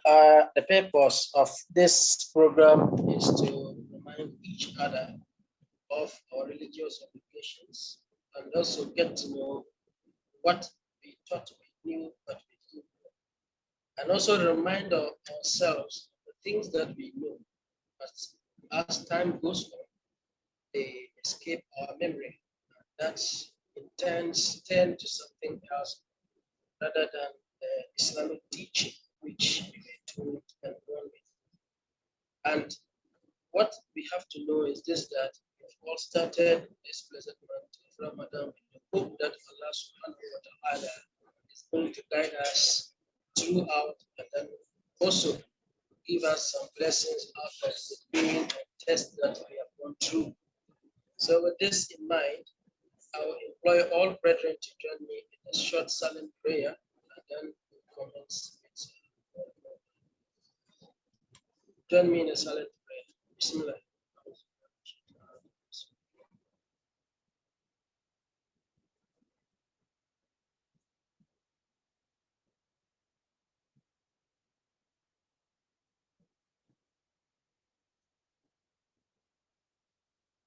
The purpose of this program is to remind each other of our religious obligations and also get to know what we thought we knew but we didn't know. And also remind ourselves of the things that we know. As time goes on, they escape our memory. That tend to something else rather than the Islamic teaching, which we were told and run with. And what we have to know is this, that we've all started this blessed month of Ramadan with the hope that Allah subhanahu wa ta'ala is going to guide us throughout and then also give us some blessings out of the pain and test that we have gone through. So with this in mind, I will employ all brethren to join me in a short silent prayer and then we'll commence. Join me in a silent prayer. Bismillah.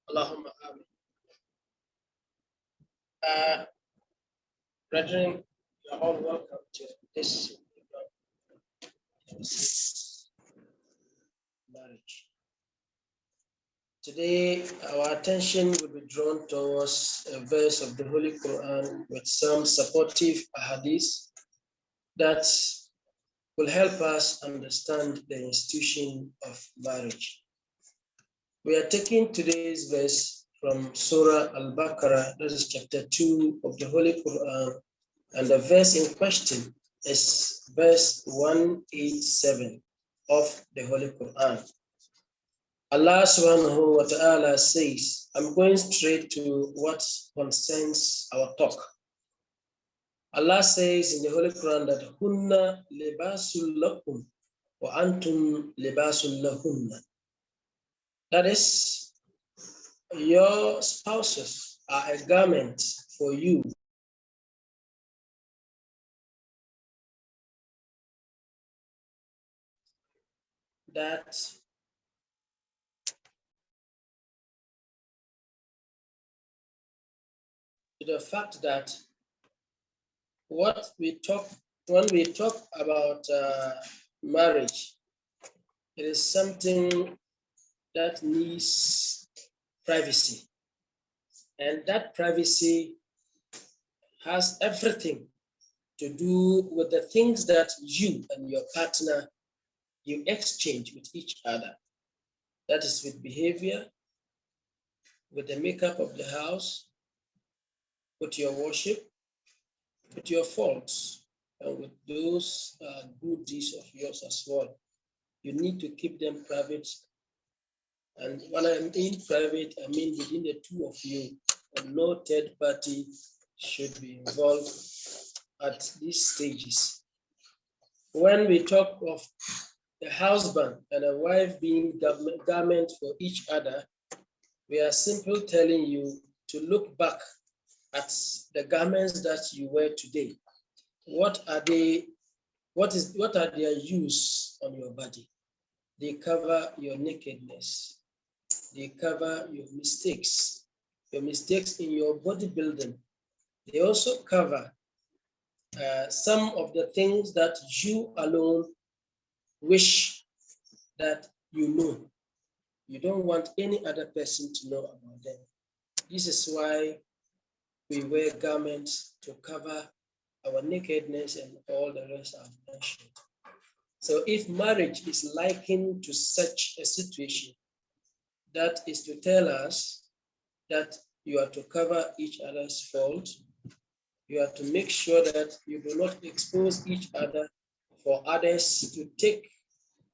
Allahumma amin. Brethren, you are all welcome to this marriage. Today, our attention will be drawn towards a verse of the Holy Quran with some supportive ahadith that will help us understand the institution of marriage. We are taking today's verse from Surah Al-Baqarah, that is chapter 2 of the Holy Quran, and the verse in question is verse 187 of the Holy Quran. Allah subhanahu wa ta'ala says, I'm going straight to what concerns our talk. Allah says in the Holy Quran that Hunna libasul lakum wa antum libasul lahunna. That is, your spouses are a garment for you. That the fact that when we talk about marriage, it is something that needs privacy. And that privacy has everything to do with the things that you and your partner, you exchange with each other. That is with behavior, with the makeup of the house, with your worship, with your faults, and with those good deeds of yours as well. You need to keep them private. And when I mean private, I mean within the two of you, and no third party should be involved at these stages. When we talk of a husband and a wife being garment for each other, we are simply telling you to look back at the garments that you wear today. What are they? What are their use on your body? They cover your nakedness. They cover your mistakes in your bodybuilding. They also cover some of the things that you alone wish that you know. You don't want any other person to know about them. This is why we wear garments to cover our nakedness and all the rest I've mentioned. So if marriage is likened to such a situation, that is to tell us that you are to cover each other's fault. You are to make sure that you do not expose each other for others to take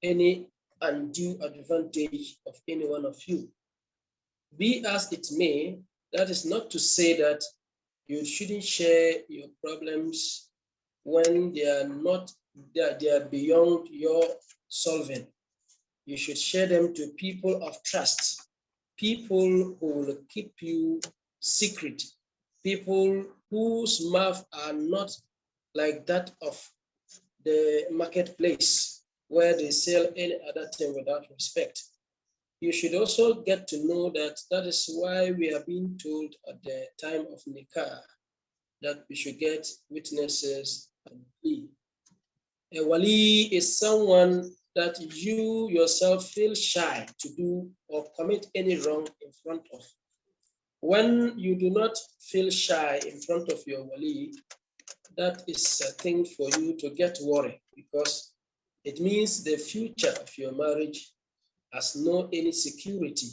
any undue advantage of any one of you. Be as it may, that is not to say that you shouldn't share your problems when they are beyond your solving. You should share them to people of trust, people who will keep you secret, people whose mouth are not like that of the marketplace, where they sell any other thing without respect. You should also get to know that that is why we are being told at the time of nikah that we should get witnesses and plea. A wali is someone that you yourself feel shy to do or commit any wrong in front of. When you do not feel shy in front of your wali, that is a thing for you to get worried, because it means the future of your marriage has no any security.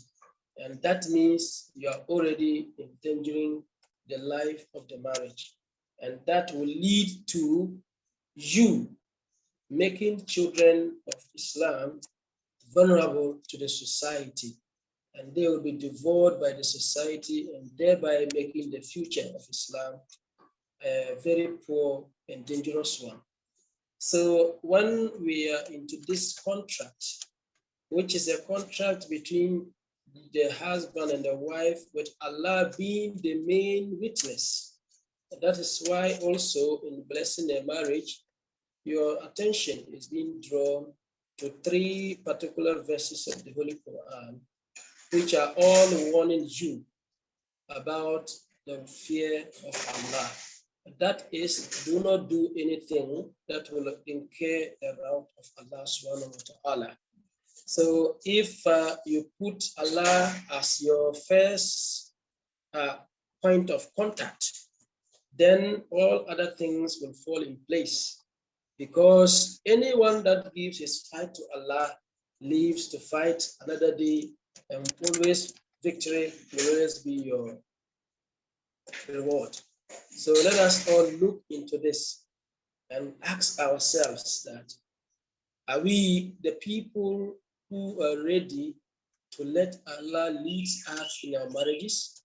And that means you are already endangering the life of the marriage. And that will lead to you making children of Islam vulnerable to the society, and they will be devoured by the society, and thereby making the future of Islam a very poor and dangerous one. So when we are into this contract, which is a contract between the husband and the wife, with Allah being the main witness, that is why also in blessing a marriage, your attention is being drawn to 3 particular verses of the Holy Quran, which are all warning you about the fear of Allah. That is, do not do anything that will incur the wrath of Allah subhanahu wa ta'ala. So if you put Allah as your first point of contact, then all other things will fall in place. Because anyone that gives his fight to Allah lives to fight another day, and always victory will always be your reward. So let us all look into this and ask ourselves that, are we the people who are ready to let Allah lead us in our marriages?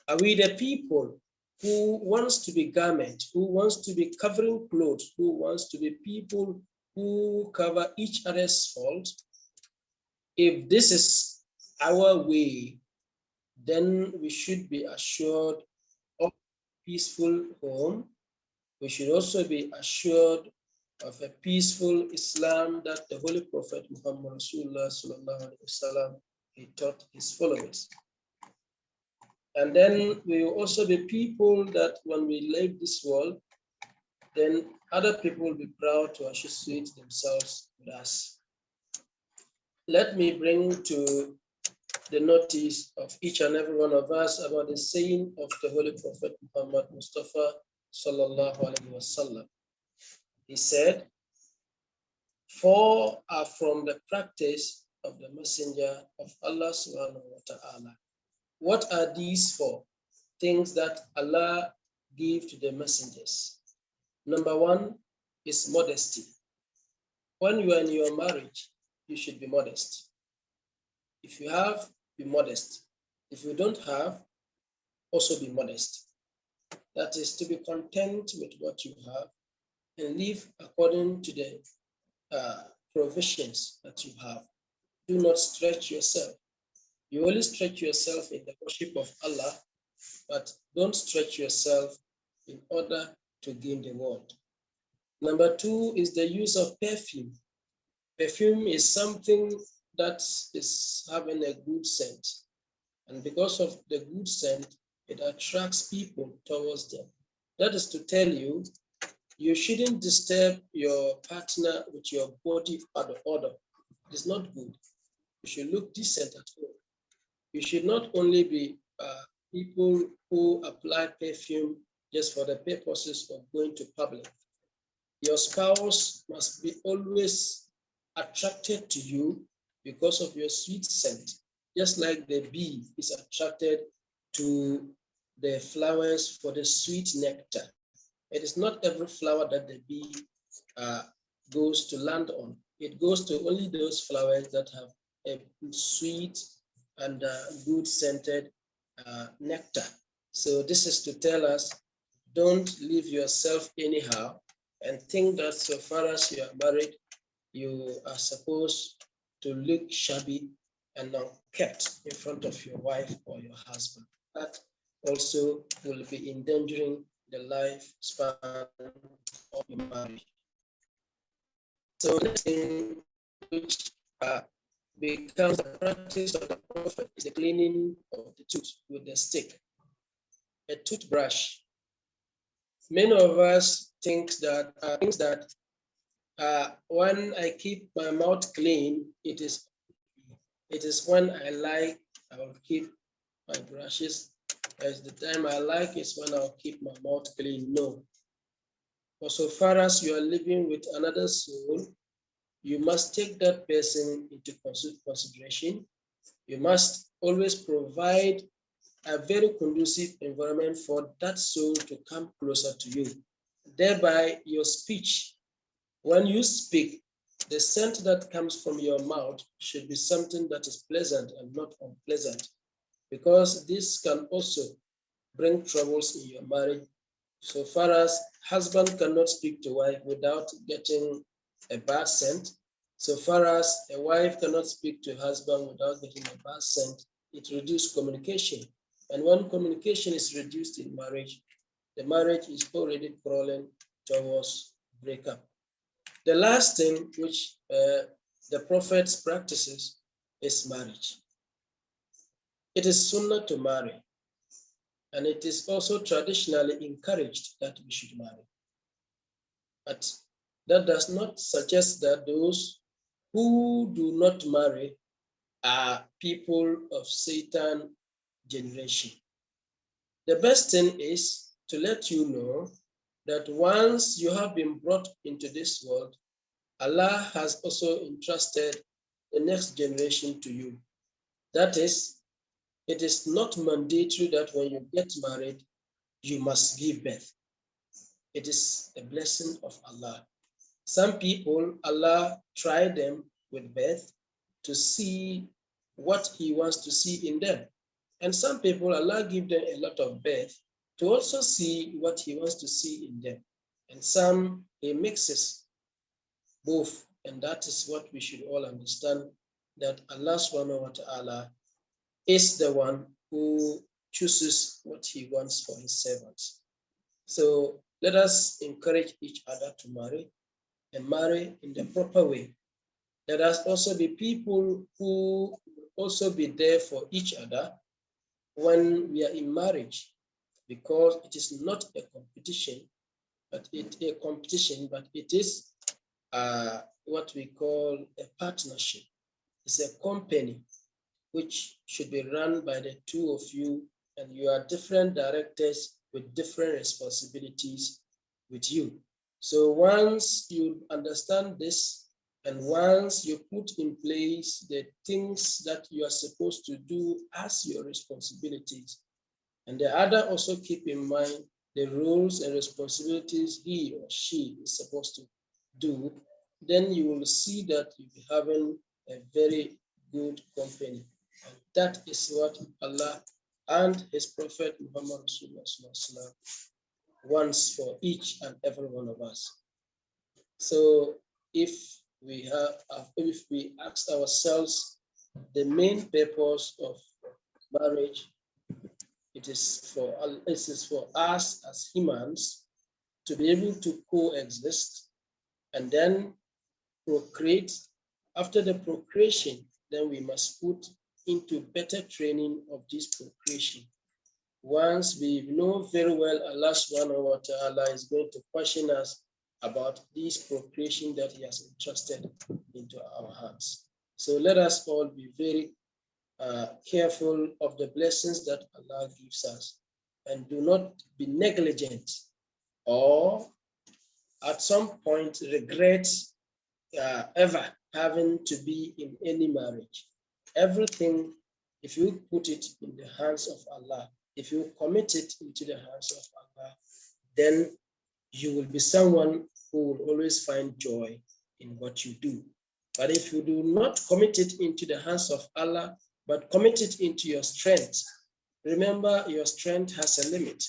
Are we the people who wants to be garment, who wants to be covering clothes, who wants to be people who cover each other's fault? If this is our way, then we should be assured of a peaceful home. We should also be assured of a peaceful Islam that the Holy Prophet Muhammad Rasulullah sallallahu alaihi wasallam he taught his followers. And then we will also be people that when we leave this world, then other people will be proud to associate themselves with us. Let me bring to the notice of each and every one of us about the saying of the Holy Prophet Muhammad Mustafa sallallahu alaihi wasallam. He said, 4 are from the practice of the Messenger of Allah subhanahu wa ta'ala. What are these 4 things that Allah gave to the messengers? Number 1 is modesty. When you are in your marriage, you should be modest. If you have, be modest. If you don't have, also be modest. That is to be content with what you have and live according to the provisions that you have. Do not stretch yourself. You only stretch yourself in the worship of Allah, but don't stretch yourself in order to gain the world. Number 2 is the use of perfume. Perfume is something that is having a good scent. And because of the good scent, it attracts people towards them. That is to tell you, you shouldn't disturb your partner with your body odor. It is not good. You should look decent at home. You should not only be people who apply perfume just for the purposes of going to public. Your spouse must be always attracted to you because of your sweet scent, just like the bee is attracted to the flowers for the sweet nectar. It is not every flower that the bee goes to land on. It goes to only those flowers that have a sweet and good scented nectar. So this is to tell us, don't leave yourself anyhow and think that so far as you are married, you are supposed to look shabby and unkept in front of your wife or your husband. That also will be endangering the lifespan of your marriage. So next thing which becomes the practice of the Prophet is the cleaning of the tooth with a stick, a toothbrush. Many of us think that when I keep my mouth clean, it is when I like, I will keep my brushes. As the time I like is when I'll keep my mouth clean. No. For so far as you are living with another soul, you must take that person into consideration. You must always provide a very conducive environment for that soul to come closer to you. Thereby, your speech, when you speak, the scent that comes from your mouth should be something that is pleasant and not unpleasant, because this can also bring troubles in your marriage. So far as husband cannot speak to wife without getting a bad scent, so far as a wife cannot speak to husband without getting a bad scent, it reduces communication. And when communication is reduced in marriage, the marriage is already crawling towards breakup. The last thing which the Prophet practices is marriage. It is sunnah to marry, and it is also traditionally encouraged that we should marry. But that does not suggest that those who do not marry are people of Satan generation. The best thing is to let you know that once you have been brought into this world, Allah has also entrusted the next generation to you. That is, it is not mandatory that when you get married, you must give birth. It is a blessing of Allah. Some people, Allah tried them with birth to see what He wants to see in them. And some people, Allah give them a lot of birth to also see what He wants to see in them. And some, He mixes both. And that is what we should all understand, that Allah subhanahu wa ta'ala is the one who chooses what He wants for His servants. So let us encourage each other to marry, and marry in the proper way. Let us also be people who will also be there for each other when we are in marriage, because it is not a competition, but it is what we call a partnership. It's a company which should be run by the two of you, and you are different directors with different responsibilities with you. So once you understand this, and once you put in place the things that you are supposed to do as your responsibilities, and the other also keep in mind the roles and responsibilities he or she is supposed to do, then you will see that you'll be having a very good company. And that is what Allah and His Prophet Muhammad Rasulullah wants for each and every one of us. So if we ask ourselves the main purpose of marriage, it is for us as humans to be able to coexist and then procreate. After the procreation, then we must put into better training of this procreation. Once we know very well Allah subhanahu wa ta'ala is going to question us about this procreation that He has entrusted into our hands. So let us all be very careful of the blessings that Allah gives us, and do not be negligent or at some point regret ever having to be in any marriage. Everything, if you put it in the hands of Allah, if you commit it into the hands of Allah, then you will be someone who will always find joy in what you do. But if you do not commit it into the hands of Allah, but commit it into your strength, remember your strength has a limit.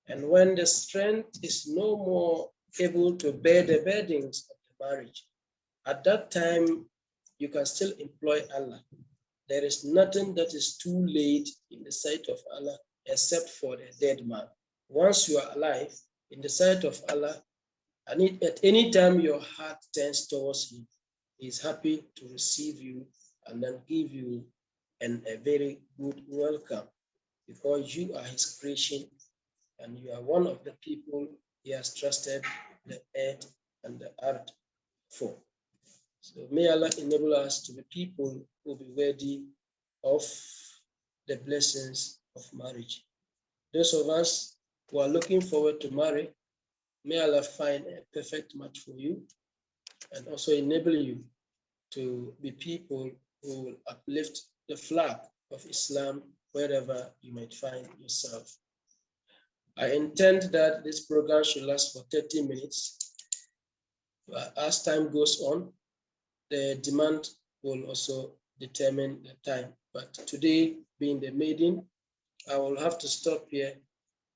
And when the strength is no more able to bear the burdens of the marriage, at that time, you can still employ Allah. There is nothing that is too late in the sight of Allah except for the dead man. Once you are alive, in the sight of Allah, and at any time your heart turns towards Him, He's happy to receive you and then give you a very good welcome, because you are his creation and you are one of the people he has trusted the earth and the earth for. So may Allah enable us to be people who will be worthy of the blessings of marriage. Those of us who are looking forward to marry, may Allah find a perfect match for you and also enable you to be people who will uplift the flag of Islam wherever you might find yourself. I intend that this program should last for 30 minutes. As time goes on, the demand will also determine the time. But today, being the maiden, I will have to stop here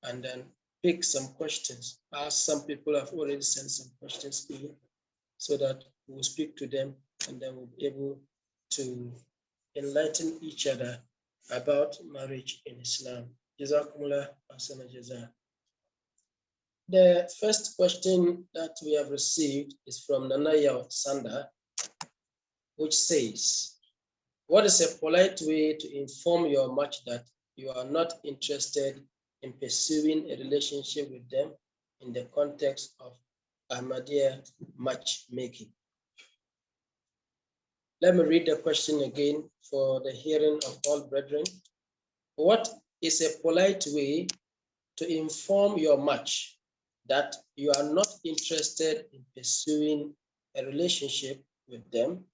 and then pick some questions, as some people have already sent some questions in, so that we'll speak to them and then we'll be able to enlighten each other about marriage in Islam. Jazakumullah ahsana jaza. The first question that we have received is from Nanaya Sanda, which says, what is a polite way to inform your match that you are not interested in pursuing a relationship with them in the context of Ahmadiyya matchmaking? Let me read the question again for the hearing of all brethren. What is a polite way to inform your match that you are not interested in pursuing a relationship with them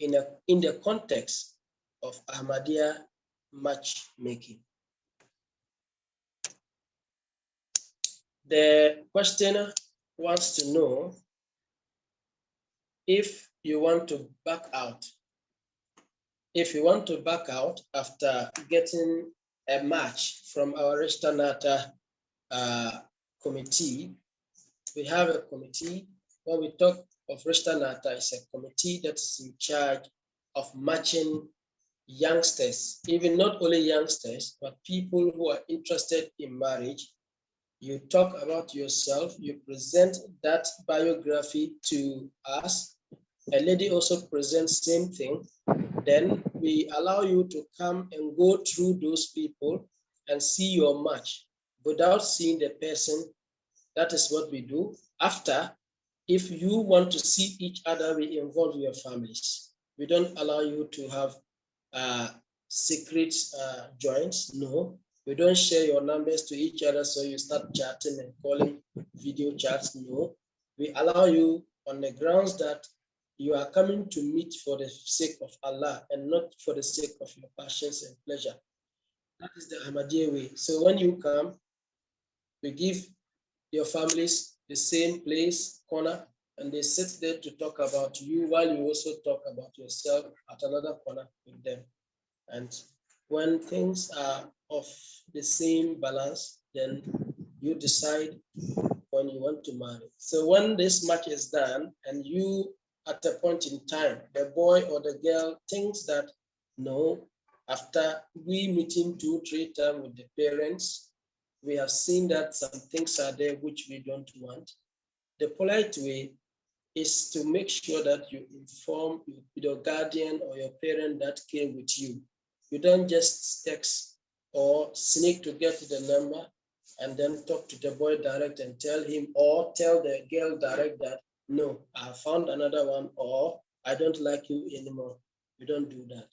in the context of Ahmadiyya matchmaking? The questioner wants to know if you want to back out. If you want to back out after getting a match from our Rishta Nata committee, we have a committee. When we talk of Rishta Nata, it's a committee that is in charge of matching youngsters, even not only youngsters, but people who are interested in marriage. You talk about yourself, you present that biography to us. A lady also presents same thing. Then we allow you to come and go through those people and see your match without seeing the person. That is what we do. After, if you want to see each other, we involve your families. We don't allow you to have secret joints. No, we don't share your numbers to each other so you start chatting and calling video chats. No, we allow you on the grounds that you are coming to meet for the sake of Allah and not for the sake of your passions and pleasure. That is the Ahmadiyya way. So when you come, we give your families the same place, corner, and they sit there to talk about you while you also talk about yourself at another corner with them. And when things are of the same balance, then you decide when you want to marry. So when this match is done and you, at a point in time, the boy or the girl thinks that, no, after we meeting 2-3 times with the parents, we have seen that some things are there which we don't want. The polite way is to make sure that you inform your guardian or your parent that came with you. You don't just text or sneak to get the number and then talk to the boy direct and tell him, or tell the girl direct that, no, I found another one, or I don't like you anymore. You don't do that.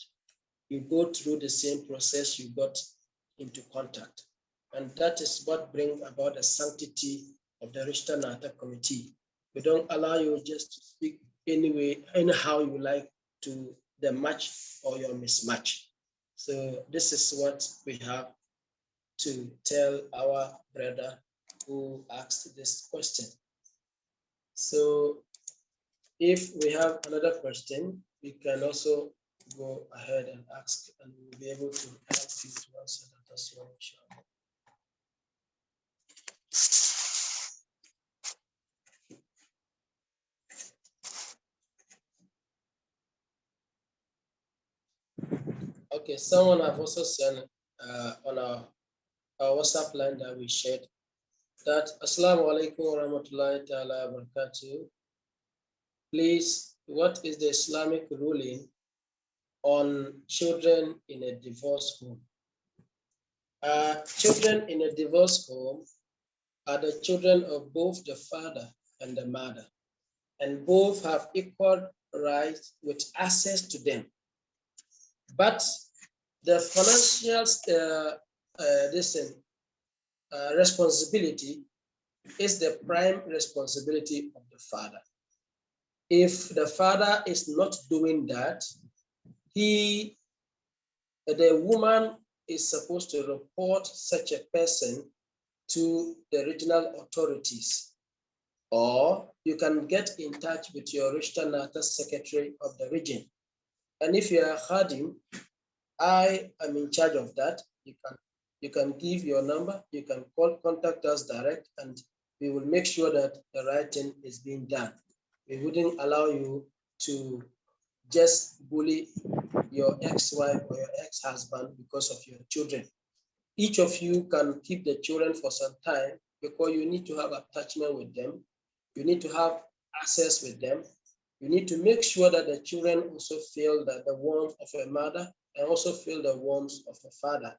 You go through the same process you got into contact. And that is what brings about the sanctity of the Rishta Nata committee. We don't allow you just to speak anyway, anyhow you like to the match or your mismatch. So this is what we have to tell our brother who asked this question. So if we have another question, we can also go ahead and ask, and we'll be able to help you to answer that as well, inshallah. Okay, someone have also sent on our WhatsApp line that we shared that Assalamu alaikum wa rahmatullahi ta'ala wa barakatuh. Please what is the Islamic ruling on children in a divorce home? Children in a divorce home are the children of both the father and the mother, and both have equal rights with access to them. But the financial responsibility is the prime responsibility of the father. If the father is not doing that, the woman is supposed to report such a person to the regional authorities, or you can get in touch with your Rishta Nata secretary of the region. And if you are Khadim, I am in charge of that. You can give your number, you can contact us direct, and we will make sure that the right thing is being done. We wouldn't allow you to just bully your ex-wife or your ex-husband because of your children. Each of you can keep the children for some time because you need to have attachment with them. You need to have access with them. You need to make sure that the children also feel that the warmth of a mother and also feel the warmth of a father.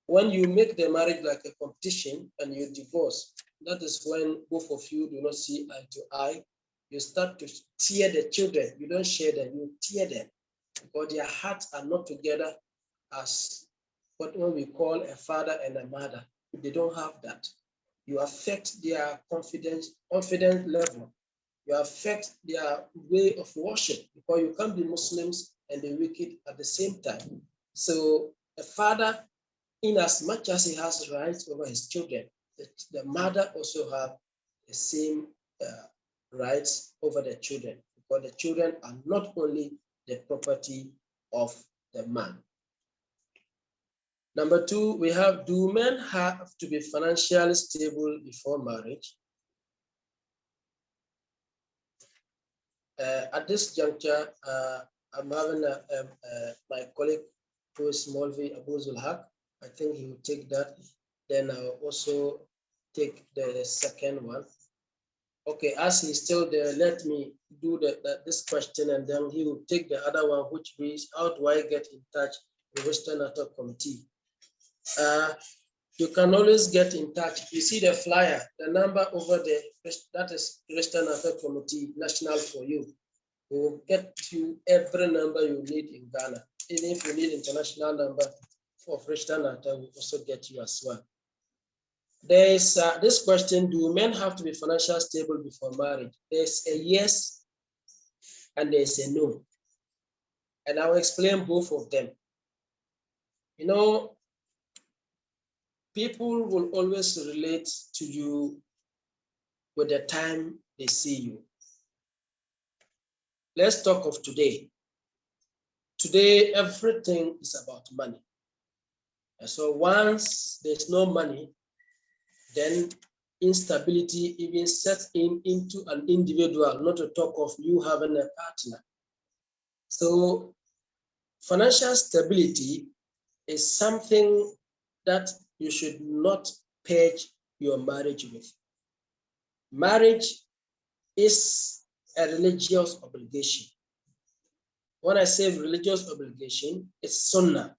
When you make the marriage like a competition and you divorce, that is when both of you do not see eye to eye. You start to tear the children. You don't share them, you tear them because their hearts are not together as what we call a father and a mother. They don't have that. You affect their confidence level. You affect their way of worship because you can't be Muslims and the wicked at the same time. So a father, in as much as he has rights over his children, the mother also have the same rights over the children because the children are not only the property of the man. Number two, we have, do men have to be financially stable before marriage? At this juncture, I'm having my colleague who is Molvi Abu Zulhaq. I think he will take that. Then I'll also take the second one. Okay, as he's still there, let me do this question and then he will take the other one, which means how do I get in touch with the Western NATO Committee? You can always get in touch. You see the flyer, the number over there, that is Western NATO Committee National for you. We will get you every number you need in Ghana. Even if you need international number for Western NATO, we'll also get you as well. There is this question, do men have to be financially stable before marriage? There's a yes and there's a no. And I will explain both of them. You know, people will always relate to you with the time they see you. Let's talk of today. Today, everything is about money. And so once there's no money, then instability even sets into an individual, not to talk of you having a partner. So financial stability is something that you should not pledge your marriage with. Marriage is a religious obligation. When I say religious obligation, it's sunnah.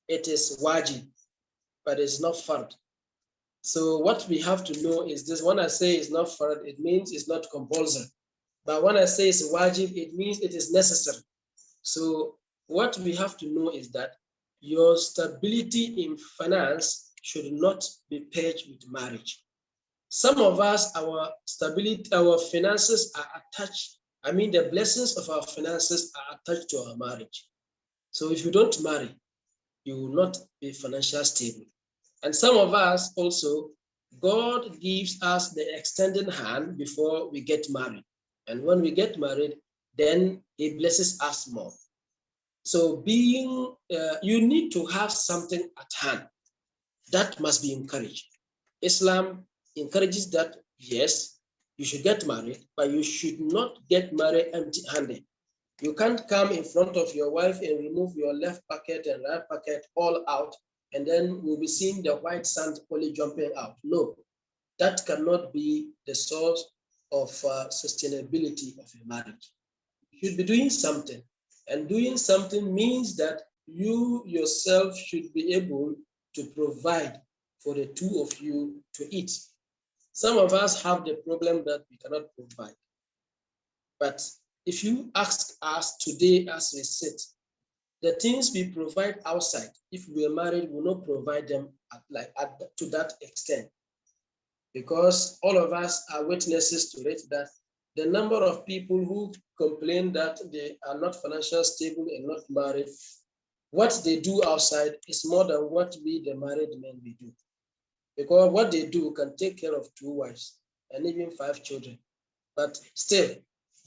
It is wajib, but it's not fard. So what we have to know is this: when I say it's not fard, it means it's not compulsory. But when I say it's wajib, it means it is necessary. So what we have to know is that your stability in finance should not be pledged with marriage. Some of us, our stability, our finances are attached. I mean, the blessings of our finances are attached to our marriage. So if you don't marry, you will not be financially stable. And some of us also, God gives us the extended hand before we get married. And when we get married, then he blesses us more. So you need to have something at hand that must be encouraged. Islam encourages that, yes, you should get married, but you should not get married empty-handed. You can't come in front of your wife and remove your left pocket and right pocket all out, and then we'll be seeing the white sand only jumping out. No, that cannot be the source of sustainability of a marriage. should be doing something. And doing something means that you yourself should be able to provide for the two of you to eat. Some of us have the problem that we cannot provide. But if you ask us today as we sit, the things we provide outside, if we are married, we will not provide them to that extent. Because all of us are witnesses to it that the number of people who complain that they are not financially stable and not married, what they do outside is more than what we, the married men, we do. Because what they do can take care of 2 wives and even 5 children. But still,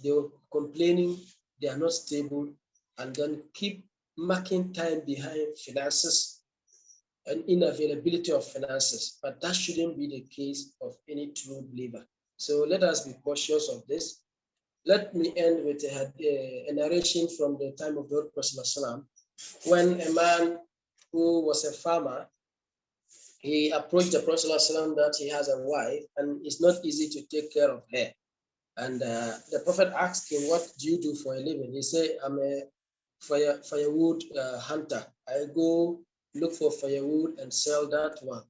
they're complaining they are not stable and then keep marking time behind finances and inavailability of finances. But that shouldn't be the case of any true believer. So let us be cautious of this. Let me end with a narration from the time of the Prophet when a man who was a farmer, he approached the Prophet that he has a wife and it's not easy to take care of her. And the Prophet asked him, what do you do for a living? He said, I'm a firewood hunter. I go look for firewood and sell that one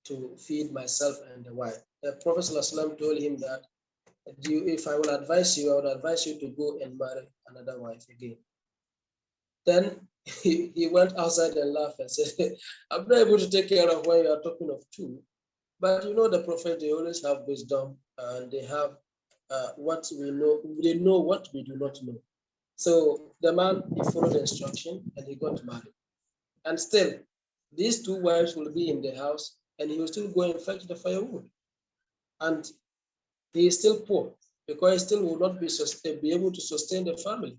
to feed myself and the wife. The Prophet ﷺ told him that, if I will advise you, I would advise you to go and marry another wife again. Then he went outside and laughed and said, I'm not able to take care of when you are talking of 2. But you know the Prophet, they always have wisdom and they have what we know. They know what we do not know. So the man, he followed the instruction and he got married. And still, these 2 wives will be in the house and he will still go and fetch the firewood. And he is still poor because he still will not be able to sustain the family.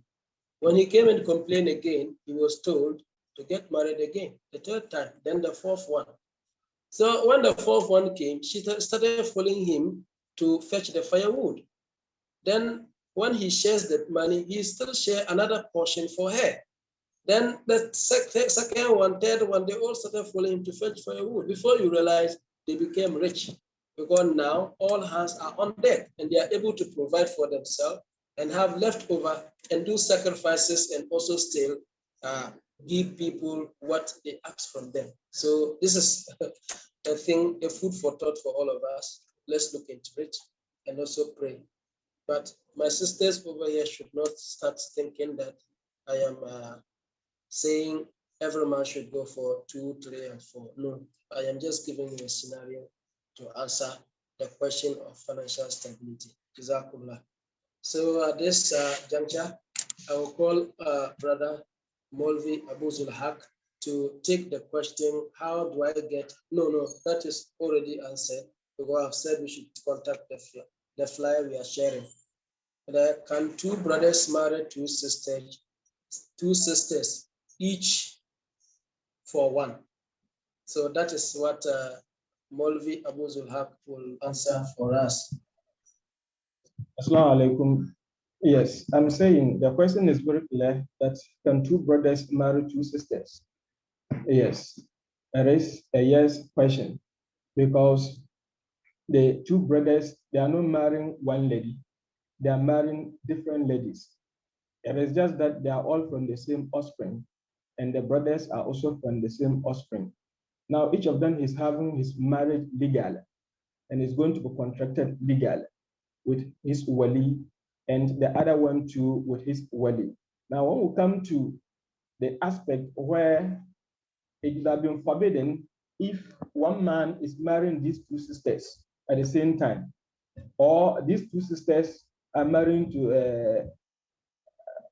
When he came and complained again, he was told to get married again, the 3rd time, then the 4th one. So when the 4th one came, she started following him to fetch the firewood. Then when he shares the money, he still share another portion for her. Then the second one, 3rd one, they all started following him to fetch firewood. Before you realize, they became rich because now all hands are on deck and they are able to provide for themselves and have leftover and do sacrifices and also still give people what they ask from them. So this is a thing, a food for thought for all of us. Let's look into it and also pray. But my sisters over here should not start thinking that I am saying every man should go for 2, 3, and 4. No, I am just giving you a scenario to answer the question of financial stability. So at this juncture, I will call Brother Molvi Abu Zulhak to take the question, how do I get, no, that is already answered because I've said we should contact the flyer we are sharing. Can 2 brothers marry 2 sisters, each for 1? So that is what Molvi Abu Zulhak will answer for us. Assalamu alaikum. Yes, I'm saying the question is very clear that can 2 brothers marry 2 sisters? Yes, it is a yes question because the 2 brothers, they are not marrying one lady, they are marrying different ladies. It is just that they are all from the same offspring and the brothers are also from the same offspring. Now, each of them is having his marriage legal and is going to be contracted legal with his wali and the other one too with his wali. Now, when we come to the aspect where it would have been forbidden if one man is marrying these 2 sisters at the same time, or these 2 sisters are marrying to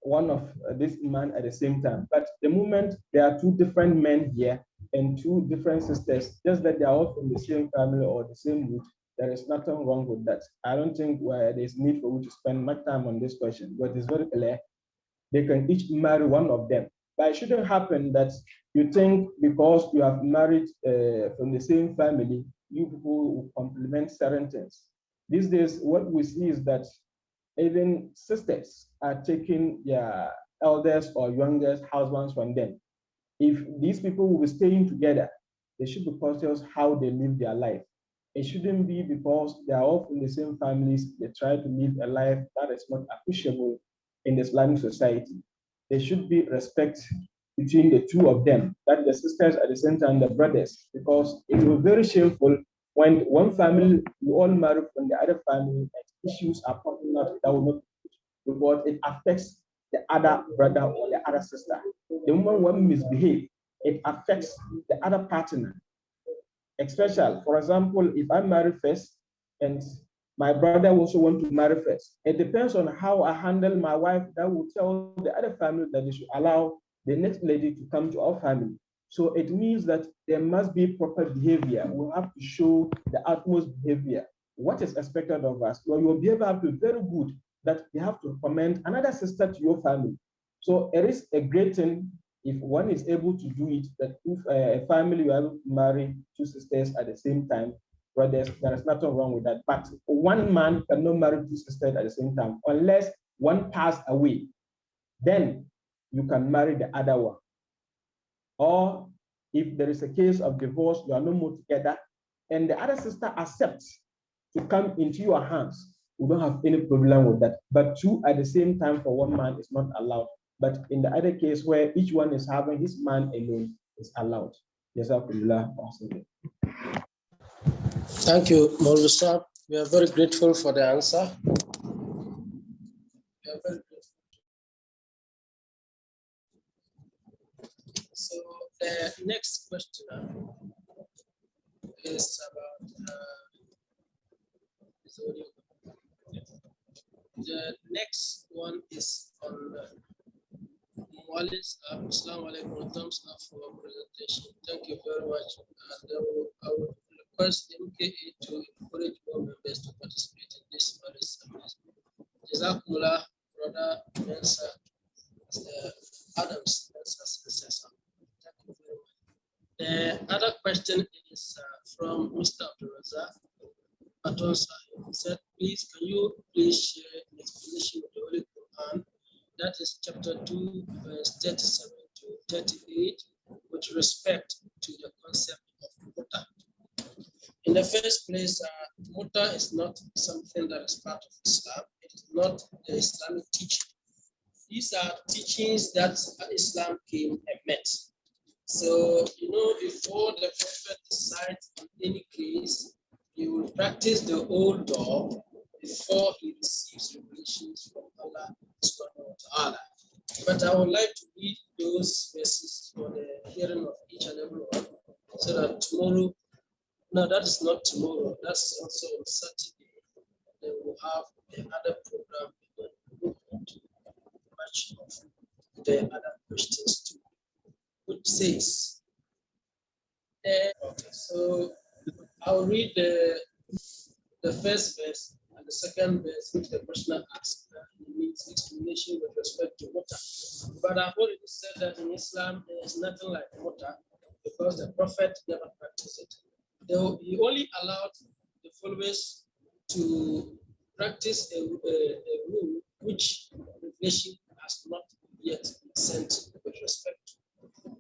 one of this man at the same time. But the moment there are 2 different men here and 2 different sisters, just that they are all from the same family or the same root, there is nothing wrong with that. I don't think there's need for you to spend much time on this question, but it's very clear. They can each marry one of them. But it shouldn't happen that you think because you have married from the same family, you people will complement certain things. These days, what we see is that even sisters are taking their elders or youngest husbands from them. If these people will be staying together, they should be cautious how they live their life. It shouldn't be because they are all from the same families, they try to live a life that is not appreciable in the Islamic society. There should be respect between the two of them, that the sisters at the same time, the brothers, because it will be very shameful when one family, you all marry from the other family, and issues are popping up that will not, because it affects the other brother or the other sister. The moment one misbehave, it affects the other partner. Especially, for example, if I marry first and my brother also want to marry first, it depends on how I handle my wife. That will tell the other family that they should allow the next lady to come to our family. So it means that there must be proper behavior. We have to show the utmost behavior. What is expected of us? Well, your behavior have to be very good, that you have to recommend another sister to your family. So it is a great thing if one is able to do it, that if a family you are able to marry two sisters at the same time, brothers, there is nothing wrong with that. But one man cannot marry two sisters at the same time unless one passed away. Then you can marry the other one. Or if there is a case of divorce, you are no more together, and the other sister accepts to come into your hands, we don't have any problem with that. But two at the same time for one man is not allowed. But in the other case where each one is having his man alone, is allowed. Thank you, Maulvi. We are very grateful for the answer. We are very grateful. So the next question is about the next one is on Wallace. Assalamu alaikum in terms of our presentation. Thank you very much. And I would request MKA to encourage more members to participate in this series. Jazakumullah, brother Mensa, Adams, Mensa's successor. Thank you very much. The other question is from Mr. Abdulrazak Atonsa. He said, please, can you please share an explanation of the Holy Quran, that is chapter 2, verse 37 to 38, with respect to the concept of muta. In the first place, muta is not something that is part of Islam. It is not the Islamic teaching. These are teachings that Islam came and met. So, before the Prophet decides on any case, he will practice the old law before he receives revelations from Allah subhanahu wa ta'ala. But I would like to read those verses for the hearing of each and every one, so that tomorrow, no, that is not tomorrow, that's also on Saturday, then we'll have the other program and look into much of the other questions too, which says, okay, so I'll read the first verse and the second verse, which the questioner asked. It means explanation with respect to muta. But I've already said that in Islam, there is nothing like muta because the Prophet never practiced it. He only allowed the followers to practice a rule which revelation has not yet been sent with respect to.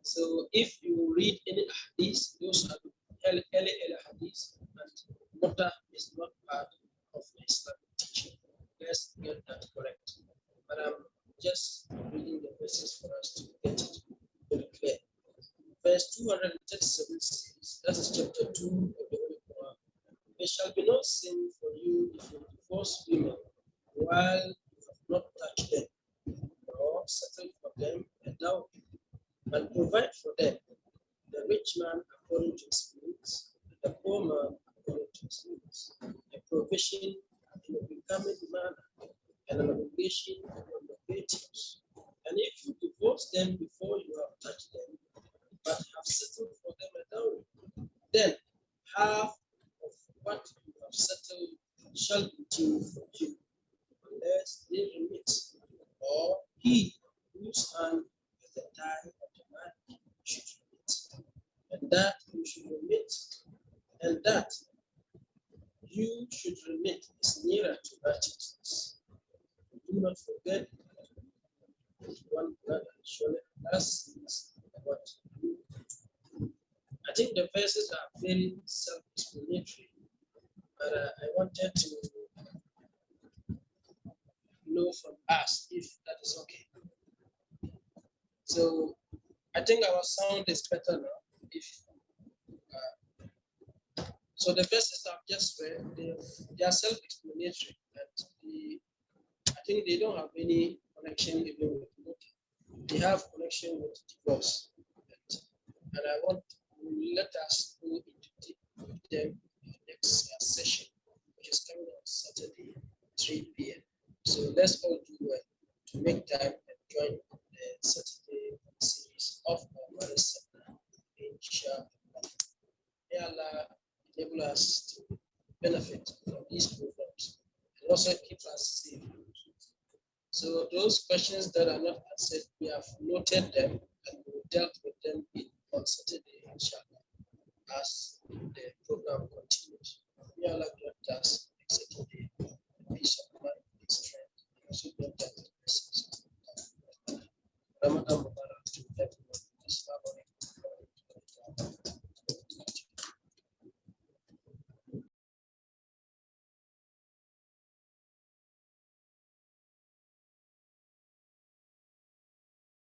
So if you read any hadith, those are the hadith, and muta is not part of the Islamic teaching. Let's get that correct. But I'm just reading the verses for us to get it very clear. Verse 237 says, that is chapter 2 of the Holy Quran. There shall be no sin for you if you divorce women while you have not touched them, or settle for them a dowry, and provide for them, the rich man according to his means, the poor man according to his means, a provision in a becoming manner, and an obligation on the relatives. And if you divorce them before you have touched them, but have settled for them a dowry, then half of what you have settled shall be due for you, unless they remit, or he whose hand is the tie of the man should remit, and that you should remit, and that you should remit is nearer to righteousness. Do not forget one brother, surely that's what you do. I think the verses are very self-explanatory, but I wanted to, know from us if that is okay. So I think our sound is better now. If so, the verses I've just read, they are self-explanatory, and I think they don't have any connection even with Muta. They have connection with divorce, and I want to let us go into deep with them in the next session, which is coming on Saturday, 3 p.m. So let's all do well to make time and join the Saturday series of our marriage seminar, inshallah. May Allah enable us to benefit from these programs and also keep us safe. So those questions that are not answered, we have noted them and we will deal with them on Saturday, inshallah, as the program continues. May Allah grant us